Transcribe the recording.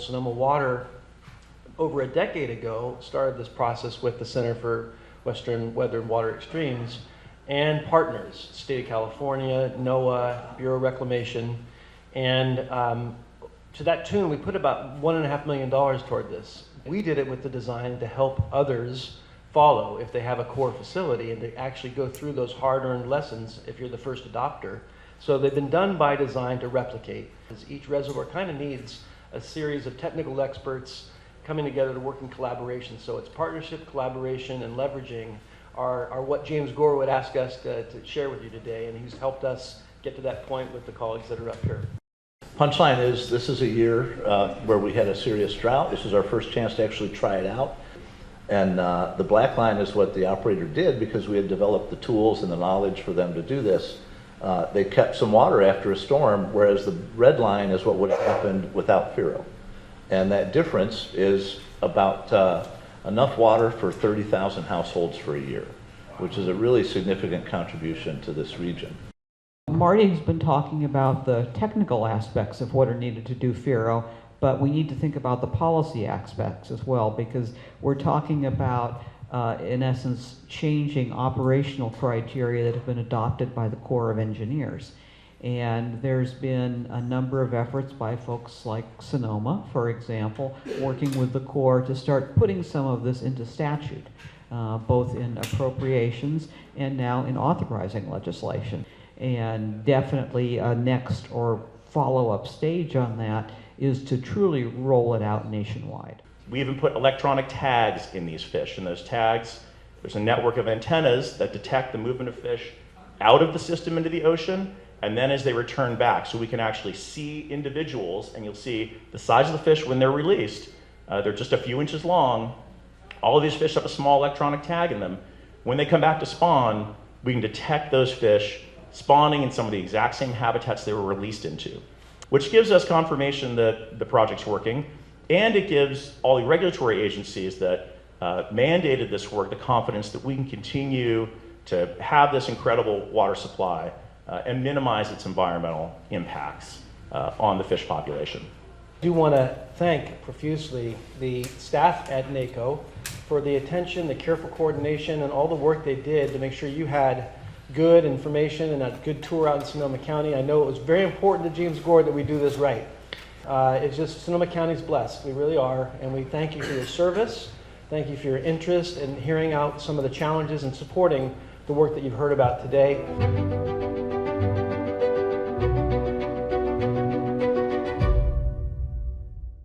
Sonoma Water, over a decade ago, started this process with the Center for Western Weather and Water Extremes and partners, State of California, NOAA, Bureau of Reclamation, and to that tune, we put about $1.5 million toward this. We did it with the design to help others follow if they have a core facility and to actually go through those hard-earned lessons if you're the first adopter. So they've been done by design to replicate. Each reservoir kind of needs a series of technical experts coming together to work in collaboration. So it's partnership, collaboration, and leveraging are what James Gore would ask us to share with you today, and he's helped us get to that point with the colleagues that are up here. Punchline is, this is a year where we had a serious drought. This is our first chance to actually try it out. And the black line is what the operator did because we had developed the tools and the knowledge for them to do this. They kept some water after a storm, whereas the red line is what would have happened without FERO. And that difference is about enough water for 30,000 households for a year, which is a really significant contribution to this region. Marty's been talking about the technical aspects of what are needed to do FERO, but we need to think about the policy aspects as well, because we're talking about, in essence, changing operational criteria that have been adopted by the Corps of Engineers. And there's been a number of efforts by folks like Sonoma, for example, working with the Corps to start putting some of this into statute, both in appropriations and now in authorizing legislation. And definitely a next or follow-up stage on that is to truly roll it out nationwide. We even put electronic tags in these fish, and those tags, there's a network of antennas that detect the movement of fish out of the system into the ocean, and then as they return back, so we can actually see individuals, and you'll see the size of the fish when they're released. They're just a few inches long. All of these fish have a small electronic tag in them. When they come back to spawn, we can detect those fish spawning in some of the exact same habitats they were released into, which gives us confirmation that the project's working, and it gives all the regulatory agencies that mandated this work the confidence that we can continue to have this incredible water supply and minimize its environmental impacts on the fish population. I do want to thank profusely the staff at NACo for the attention, the careful coordination, and all the work they did to make sure you had good information and a good tour out in Sonoma County. I know it was very important to James Gore that we do this right. It's just Sonoma County's blessed. We really are, and we thank you for your service. Thank you for your interest in hearing out some of the challenges and supporting the work that you've heard about today.